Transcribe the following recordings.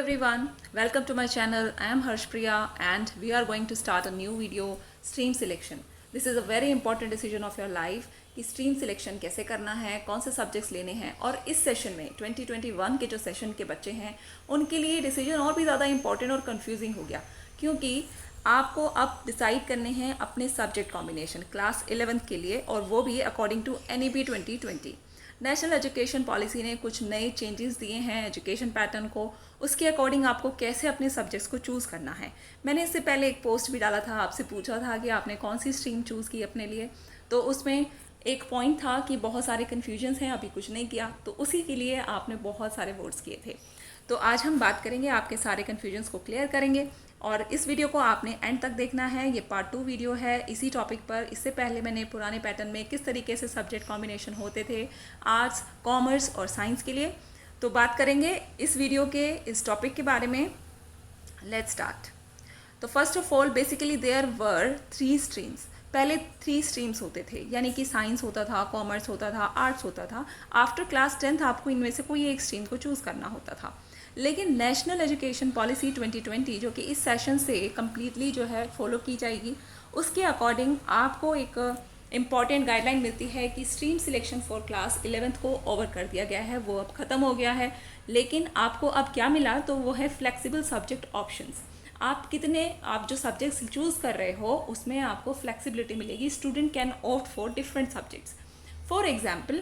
everyone, welcome to my channel. I am Harshpriya and we are going to start a new video, stream selection. This is a very important decision of your life कि stream selection कैसे करना है, कौन से subjects लेने हैं। और इस सेशन में 2021 के जो सेशन के बच्चे हैं उनके लिए डिसीजन और भी ज़्यादा इंपॉर्टेंट और कंफ्यूजिंग हो गया, क्योंकि आपको अब डिसाइड करने हैं अपने सब्जेक्ट कॉम्बिनेशन क्लास 11th के लिए, और वो भी according to NEP 2020। National education policy ने कुछ नए चेंजेस दिए हैं एजुकेशन पैटर्न को, उसके अकॉर्डिंग आपको कैसे अपने सब्जेक्ट्स को चूज़ करना है। मैंने इससे पहले एक पोस्ट भी डाला था, आपसे पूछा था कि आपने कौन सी स्ट्रीम चूज़ की अपने लिए। तो उसमें एक पॉइंट था कि बहुत सारे कन्फ्यूजन्स हैं, अभी कुछ नहीं किया, तो उसी के लिए आपने बहुत सारे वोट्स किए थे। तो आज हम बात करेंगे, आपके सारे कन्फ्यूजन्स को क्लियर करेंगे, और इस वीडियो को आपने एंड तक देखना है। ये पार्ट 2 वीडियो है इसी टॉपिक पर। इससे पहले मैंने पुराने पैटर्न में किस तरीके से सब्जेक्ट कॉम्बिनेशन होते थे आर्ट्स, कॉमर्स और साइंस के लिए, तो बात करेंगे इस वीडियो के इस टॉपिक के बारे में। Let's start. तो first of all basically there were 3 streams. पहले 3 स्ट्रीम्स होते थे, यानी कि साइंस होता था, कॉमर्स होता था, आर्ट्स होता था। आफ्टर क्लास 10th आपको इनमें से कोई एक स्ट्रीम को चूज़ करना होता था। लेकिन नेशनल एजुकेशन पॉलिसी 2020 जो कि इस सेशन से कम्प्लीटली जो है फॉलो की जाएगी, उसके अकॉर्डिंग आपको एक इम्पॉर्टेंट गाइडलाइन मिलती है कि stream selection for class 11th को ओवर कर दिया गया है, वो अब ख़त्म हो गया है। लेकिन आपको अब क्या मिला, तो वो है फ्लेक्सिबल सब्जेक्ट ऑप्शंस। आप जो सब्जेक्ट्स चूज़ कर रहे हो उसमें आपको फ्लेक्सिबिलिटी मिलेगी। Student can opt for different subjects. For example,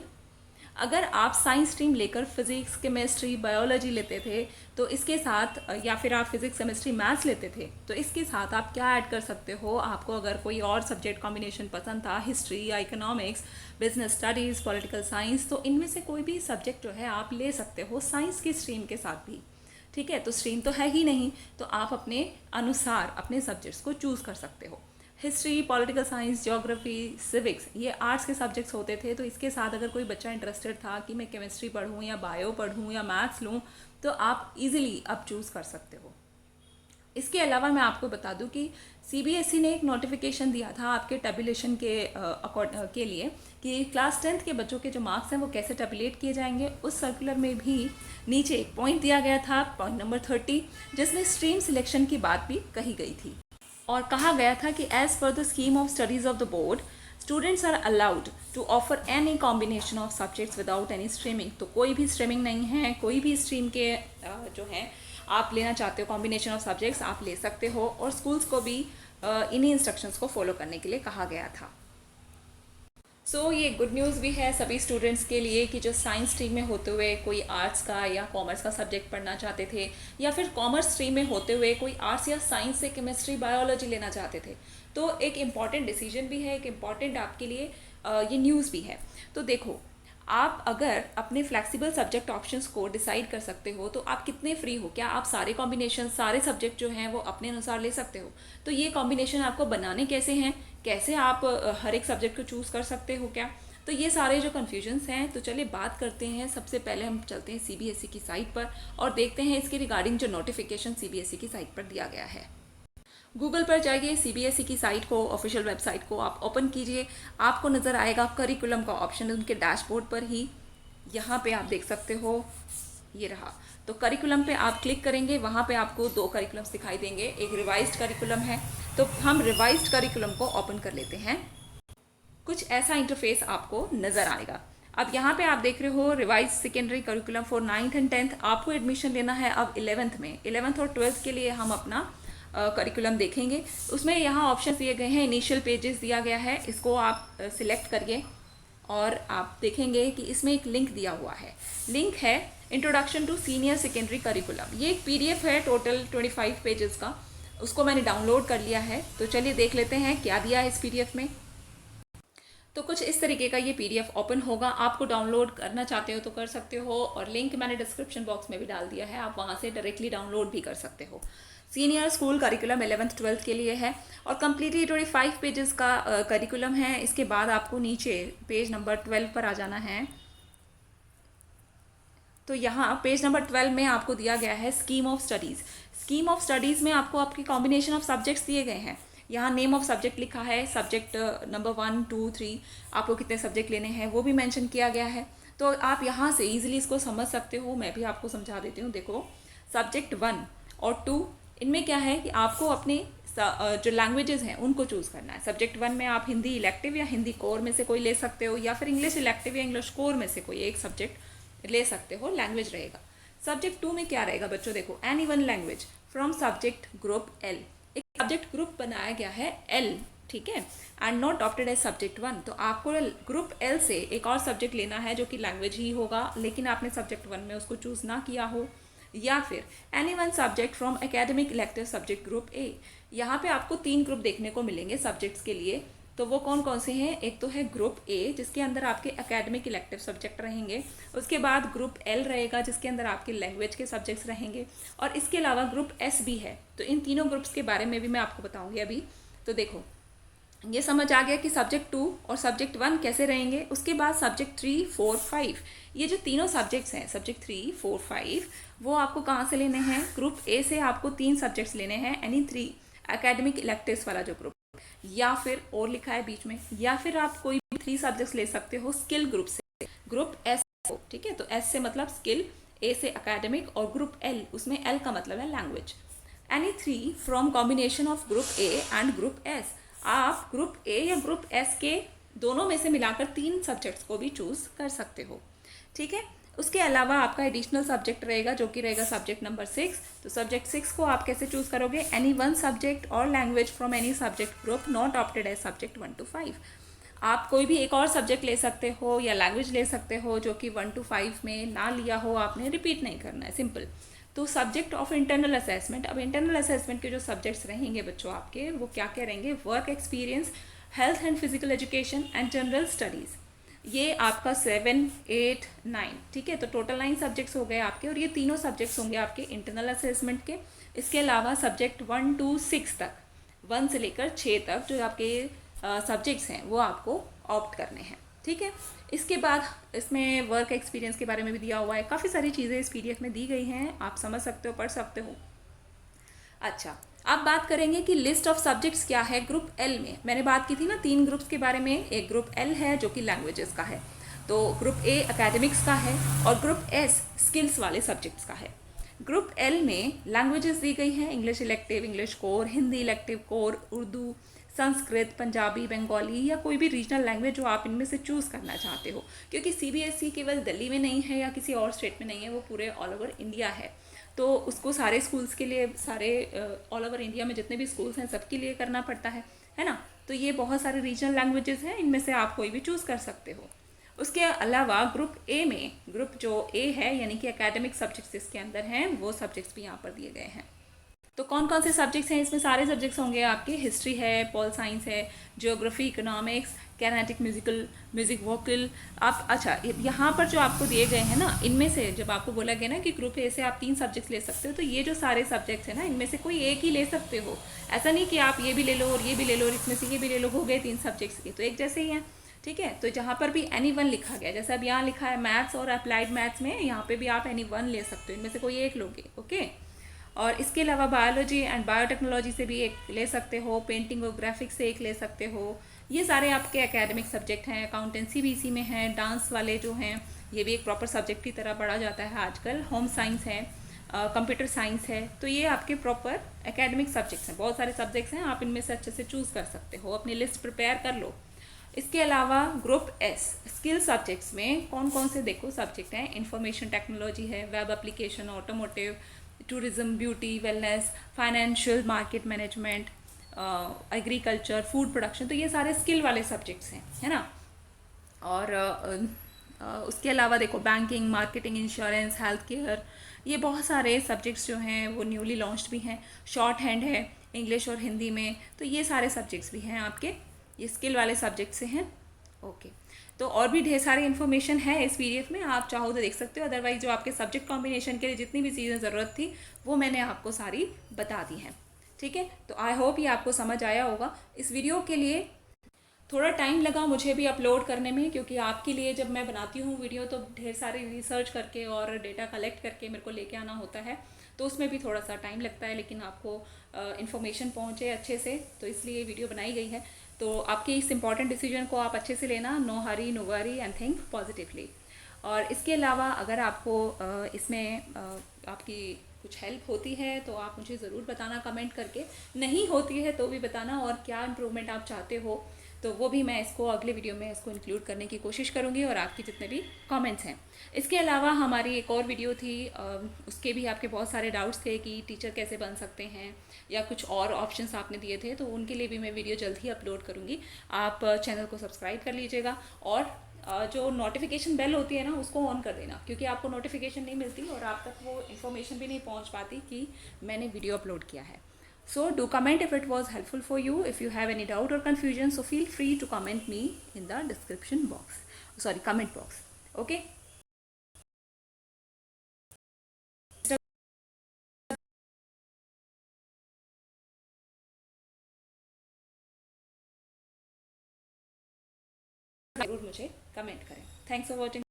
अगर आप साइंस स्ट्रीम लेकर फिजिक्स, केमिस्ट्री, बायोलॉजी लेते थे, तो इसके साथ, या फिर आप फिजिक्स, केमिस्ट्री, मैथ्स लेते थे, तो इसके साथ आप क्या ऐड कर सकते हो। आपको अगर कोई और सब्जेक्ट कॉम्बिनेशन पसंद था, हिस्ट्री या economics, business studies, political science, तो इनमें से कोई भी सब्जेक्ट जो है आप ले सकते हो साइंस की स्ट्रीम के साथ भी। ठीक है, तो स्ट्रीम तो है ही नहीं, तो आप अपने अनुसार अपने सब्जेक्ट्स को चूज़ कर सकते हो। History, political science, geography, civics, ये आर्ट्स के सब्जेक्ट्स होते थे। तो इसके साथ अगर कोई बच्चा इंटरेस्टेड था कि मैं केमिस्ट्री पढ़ूँ या बायो पढ़ूँ या मैथ्स लूँ, तो आप इजीली अब चूज़ कर सकते हो। इसके अलावा मैं आपको बता दूं कि CBSE ने एक नोटिफिकेशन दिया था आपके टेबुलेशन के लिए कि क्लास 10th के बच्चों के जो मार्क्स हैं वो कैसे टेबुलेट किए जाएंगे। उस सर्कुलर में भी नीचे एक पॉइंट दिया गया था, पॉइंट नंबर 30, जिसमें स्ट्रीम सिलेक्शन की बात भी कही गई थी, और कहा गया था कि as per the scheme of studies of the board, students are allowed to offer any combination of subjects without any streaming. तो कोई भी स्ट्रीमिंग नहीं है, कोई भी स्ट्रीम के जो है आप लेना चाहते हो कॉम्बिनेशन ऑफ सब्जेक्ट्स आप ले सकते हो, और स्कूल्स को भी इन्हीं इंस्ट्रक्शंस को फॉलो करने के लिए कहा गया था। सो ये गुड न्यूज़ भी है सभी स्टूडेंट्स के लिए कि जो साइंस स्ट्रीम में होते हुए कोई आर्ट्स का या कॉमर्स का सब्जेक्ट पढ़ना चाहते थे, या फिर कॉमर्स स्ट्रीम में होते हुए कोई आर्ट्स या साइंस से केमिस्ट्री, बायोलॉजी लेना चाहते थे, तो एक इम्पॉर्टेंट डिसीजन भी है, एक इम्पॉर्टेंट आपके लिए ये न्यूज़ भी है। तो देखो, आप अगर अपने फ्लेक्सिबल सब्जेक्ट ऑप्शंस को डिसाइड कर सकते हो, तो आप कितने फ्री हो, क्या आप सारे कॉम्बिनेशन, सारे सब्जेक्ट जो हैं वो अपने अनुसार ले सकते हो। तो ये कॉम्बिनेशन आपको बनाने कैसे हैं, कैसे आप हर एक सब्जेक्ट को चूज़ कर सकते हो क्या, तो ये सारे जो कन्फ्यूजन्स हैं, तो चलिए बात करते हैं। सबसे पहले हम चलते हैं CBSE की साइट पर और देखते हैं इसके रिगार्डिंग जो नोटिफिकेशन CBSE की साइट पर दिया गया है। गूगल पर जाइए, CBSE की साइट को, ऑफिशियल वेबसाइट को आप ओपन कीजिए, आपको नज़र आएगा करिकुलम का ऑप्शन उनके डैशबोर्ड पर ही। यहाँ पे आप देख सकते हो, ये रहा। तो करिकुलम पे आप क्लिक करेंगे, वहाँ पे आपको 2 करिकुलम्स दिखाई देंगे, एक रिवाइज्ड करिकुलम है। तो हम रिवाइज्ड करिकुलम को ओपन कर लेते हैं। कुछ ऐसा इंटरफेस आपको नज़र आएगा। अब यहाँ पे आप देख रहे हो revise secondary curriculum for 9th and 10th। आपको एडमिशन लेना है अब 11th में। 11th और 12th के लिए हम अपना करिकुलम देखेंगे। उसमें यहाँ ऑप्शन दिए गए हैं, इनिशियल पेजेस दिया गया है, इसको आप सिलेक्ट करिए और आप देखेंगे कि इसमें एक लिंक दिया हुआ है। लिंक है introduction to senior secondary curriculum. ये एक PDF है टोटल 25 पेजेस का, उसको मैंने डाउनलोड कर लिया है। तो चलिए देख लेते हैं क्या दिया है इस PDF में। तो कुछ इस तरीके का ये PDF ओपन होगा। आपको डाउनलोड करना चाहते हो तो कर सकते हो, और लिंक मैंने डिस्क्रिप्शन बॉक्स में भी डाल दिया है, आप वहाँ से डायरेक्टली डाउनलोड भी कर सकते हो। Senior school curriculum 11th 12th के लिए है, और कम्प्लीटली 25 पेजेस का करिकुलम है। इसके बाद आपको नीचे पेज नंबर 12 पर आ जाना है। तो यहाँ पेज नंबर 12 में आपको दिया गया है scheme of studies. Scheme of studies में आपको आपके कॉम्बिनेशन ऑफ सब्जेक्ट्स दिए गए हैं। यहाँ नेम ऑफ सब्जेक्ट लिखा है, सब्जेक्ट नंबर 1 2 3, आपको कितने सब्जेक्ट लेने हैं वो भी मेंशन किया गया है। तो आप यहाँ से इजीली इसको समझ सकते हो। मैं भी आपको समझा देती हूँ। देखो, सब्जेक्ट 1 और 2 इनमें क्या है कि आपको अपने जो लैंग्वेजेस हैं उनको चूज़ करना है। सब्जेक्ट 1 में आप हिंदी इलेक्टिव या हिंदी कोर में से कोई ले सकते हो, या फिर इंग्लिश इलेक्टिव या इंग्लिश कोर में से कोई एक सब्जेक्ट ले सकते हो, लैंग्वेज रहेगा। सब्जेक्ट 2 में क्या रहेगा बच्चों, देखो any one language from subject group L. एक सब्जेक्ट ग्रुप बनाया गया है एल, ठीक है, and not opted as subject 1। तो आपको ग्रुप एल से एक और सब्जेक्ट लेना है जो कि लैंग्वेज ही होगा, लेकिन आपने सब्जेक्ट 1 में उसको चूज़ ना किया हो। या फिर any one subject from academic elective subject group A. यहाँ पे आपको 3 ग्रुप देखने को मिलेंगे सब्जेक्ट्स के लिए। तो वो कौन कौन से हैं, एक तो है ग्रुप ए जिसके अंदर आपके एकेडमिक इलेक्टिव सब्जेक्ट रहेंगे, उसके बाद ग्रुप एल रहेगा जिसके अंदर आपके लैंग्वेज के सब्जेक्ट्स रहेंगे, और इसके अलावा ग्रुप एस भी है। तो इन तीनों ग्रुप्स के बारे में भी मैं आपको बताऊंगी अभी। तो देखो ये समझ आ गया कि सब्जेक्ट 2 और सब्जेक्ट 1 कैसे रहेंगे। उसके बाद सब्जेक्ट 3, 4, 5, ये जो तीनों सब्जेक्ट्स हैं सब्जेक्ट 3, 4, 5, वो आपको कहाँ से लेने हैं, ग्रुप ए से आपको 3 सब्जेक्ट्स लेने हैं, एनी 3 एकेडमिक इलेक्टिव्स वाला जो ग्रुप, या फिर और लिखा है बीच में, या फिर आप कोई भी 3 सब्जेक्ट्स ले सकते हो स्किल ग्रुप से, ग्रुप एस को, ठीक है। तो एस से मतलब स्किल, ए से एकेडमिक, और ग्रुप एल, उसमें एल का मतलब है language. Any 3 from combination of group A and group S. आप ग्रुप ए या ग्रुप एस के दोनों में से मिलाकर 3 सब्जेक्ट्स को भी चूज कर सकते हो, ठीक है। उसके अलावा आपका एडिशनल सब्जेक्ट रहेगा जो कि रहेगा सब्जेक्ट नंबर 6। तो सब्जेक्ट 6 को आप कैसे चूज करोगे, एनी वन सब्जेक्ट और language from any subject group not opted as subject 1 to 5। आप कोई भी एक और सब्जेक्ट ले सकते हो या लैंग्वेज ले सकते हो जो कि 1 to 5 में ना लिया हो, आपने रिपीट नहीं करना है, सिंपल। तो सब्जेक्ट ऑफ इंटरनल असेसमेंट, अब इंटरनल असेसमेंट के जो सब्जेक्ट्स रहेंगे बच्चों आपके, वो क्या क्या रहेंगे, work experience, health and physical education and general studies. ये आपका 7, 8, 9, ठीक है। तो टोटल 9 सब्जेक्ट्स हो गए आपके, और ये तीनों सब्जेक्ट्स होंगे आपके इंटरनल असेसमेंट के। इसके अलावा सब्जेक्ट 1 to 6 तक, 1 से लेकर 6 तक जो आपके सब्जेक्ट्स हैं वो आपको ऑप्ट करने हैं, ठीक है। इसके बाद इसमें वर्क एक्सपीरियंस के बारे में भी दिया हुआ है, काफ़ी सारी चीज़ें इस पीडीएफ में दी गई हैं, आप समझ सकते हो, पढ़ सकते हो। अच्छा, अब बात करेंगे कि लिस्ट ऑफ सब्जेक्ट्स क्या है ग्रुप एल में। मैंने बात की थी ना 3 ग्रुप्स के बारे में, एक ग्रुप एल है जो कि लैंग्वेजेस का है, तो ग्रुप ए एकेडमिक्स का है, और ग्रुप एस स्किल्स वाले सब्जेक्ट्स का है। ग्रुप एल में लैंग्वेजेस दी गई हैं, English elective, English core, Hindi elective core, Urdu, Sanskrit, Punjabi, Bengali, या कोई भी रीजनल लैंग्वेज जो आप इनमें से चूज़ करना चाहते हो, क्योंकि सीबीएसई केवल दिल्ली में नहीं है या किसी और स्टेट में नहीं है, वो पूरे ऑल ओवर इंडिया है। तो उसको सारे स्कूल्स के लिए, सारे ऑल ओवर इंडिया में जितने भी स्कूल्स हैं सबके लिए करना पड़ता है ना। तो ये बहुत सारे रीजनल लैंग्वेजेस हैं, इनमें से आप कोई भी चूज़ कर सकते हो। उसके अलावा ग्रुप ए में, ग्रुप जो ए है यानी कि एकेडमिक सब्जेक्ट्स इसके अंदर हैं, वो सब्जेक्ट्स भी यहाँ पर दिए गए हैं। तो कौन कौन से सब्जेक्ट्स हैं इसमें, सारे सब्जेक्ट्स होंगे आपके, हिस्ट्री है, पॉल साइंस है, geography, economics, kinetic, music vocal. आप अच्छा यहाँ पर जो आपको दिए गए हैं ना, इनमें से जब आपको बोला गया ना कि ग्रुप ए से आप 3 सब्जेक्ट्स ले सकते हो, तो ये जो सारे सब्जेक्ट्स हैं ना, इनमें से कोई एक ही ले सकते हो। ऐसा नहीं कि आप ये भी ले लो और ये भी ले लो और इसमें से ये भी ले लो, हो गए 3 सब्जेक्ट्स, ये तो एक जैसे ही हैं, ठीक है। तो जहाँ पर भी एनी वन लिखा गया, जैसे अब यहाँ लिखा है मैथ्स और अप्लाइड मैथ्स में, यहाँ पे भी आप एनी वन ले सकते हो, इनमें से कोई एक लोगे, ओके। और इसके अलावा बायोलॉजी एंड बायोटेक्नोलॉजी से भी एक ले सकते हो, पेंटिंग और ग्राफिक्स से एक ले सकते हो। ये सारे आपके एकेडमिक सब्जेक्ट हैं। अकाउंटेंसी भी इसी में है, डांस वाले जो हैं ये भी एक प्रॉपर सब्जेक्ट की तरह पढ़ा जाता है आजकल, होम साइंस है, कंप्यूटर साइंस है। तो ये आपके प्रॉपर एकेडमिक सब्जेक्ट्स हैं, बहुत सारे सब्जेक्ट्स हैं, आप इनमें से अच्छे से चूज़ कर सकते हो, अपनी लिस्ट प्रिपेयर कर लो। इसके अलावा ग्रुप एस स्किल सब्जेक्ट्स में कौन कौन से देखो सब्जेक्ट हैं, इंफॉर्मेशन टेक्नोलॉजी है, web application, automotive, tourism, beauty, wellness, financial, market management, agriculture, food production. तो ये सारे स्किल वाले सब्जेक्ट्स हैं, है ना। और उसके अलावा देखो banking, marketing, insurance, health care, ये बहुत सारे सब्जेक्ट्स जो हैं वो न्यूली लॉन्च्ड भी हैं। शॉर्ट हैंड है इंग्लिश और हिंदी में, तो ये सारे सब्जेक्ट्स भी हैं आपके, ये स्किल वाले सब्जेक्ट से हैं, ओके। तो और भी ढेर सारी इन्फॉर्मेशन है इस पीडीएफ में, आप चाहो तो देख सकते हो, अदरवाइज जो आपके सब्जेक्ट कॉम्बिनेशन के लिए जितनी भी चीज़ें ज़रूरत थी वो मैंने आपको सारी बता दी हैं, ठीक है। तो आई होप ये आपको समझ आया होगा। इस वीडियो के लिए थोड़ा टाइम लगा मुझे भी अपलोड करने में, क्योंकि आपके लिए जब मैं बनाती हूँ वीडियो तो ढेर सारी रिसर्च करके और डेटा कलेक्ट करके मेरे को लेके आना होता है, तो उसमें भी थोड़ा सा टाइम लगता है, लेकिन आपको इन्फॉर्मेशन पहुँचे अच्छे से, तो इसलिए वीडियो बनाई गई है। तो आपके इस इम्पॉर्टेंट डिसीजन को आप अच्छे से लेना, no hurry no worry and think positively. और इसके अलावा अगर आपको इसमें आपकी कुछ हेल्प होती है तो आप मुझे ज़रूर बताना कमेंट करके, नहीं होती है तो भी बताना, और क्या इम्प्रूवमेंट आप चाहते हो तो वो भी मैं इसको अगले वीडियो में इसको इंक्लूड करने की कोशिश करूँगी, और आपके जितने भी कमेंट्स हैं। इसके अलावा हमारी एक और वीडियो थी, उसके भी आपके बहुत सारे डाउट्स थे कि टीचर कैसे बन सकते हैं, या कुछ और ऑप्शंस आपने दिए थे, तो उनके लिए भी मैं वीडियो जल्द ही अपलोड करूँगी। आप चैनल को सब्सक्राइब कर लीजिएगा, और जो नोटिफिकेशन बेल होती है ना उसको ऑन कर देना, क्योंकि आपको नोटिफिकेशन नहीं मिलती और आप तक वो इन्फॉर्मेशन भी नहीं पहुंच पाती कि मैंने वीडियो अपलोड किया है. So do comment if it was helpful for you. If you have any doubt or confusion, so feel free to comment me in the description box. Sorry, comment box. Okay. जरूर मुझे comment करें. Thanks for watching.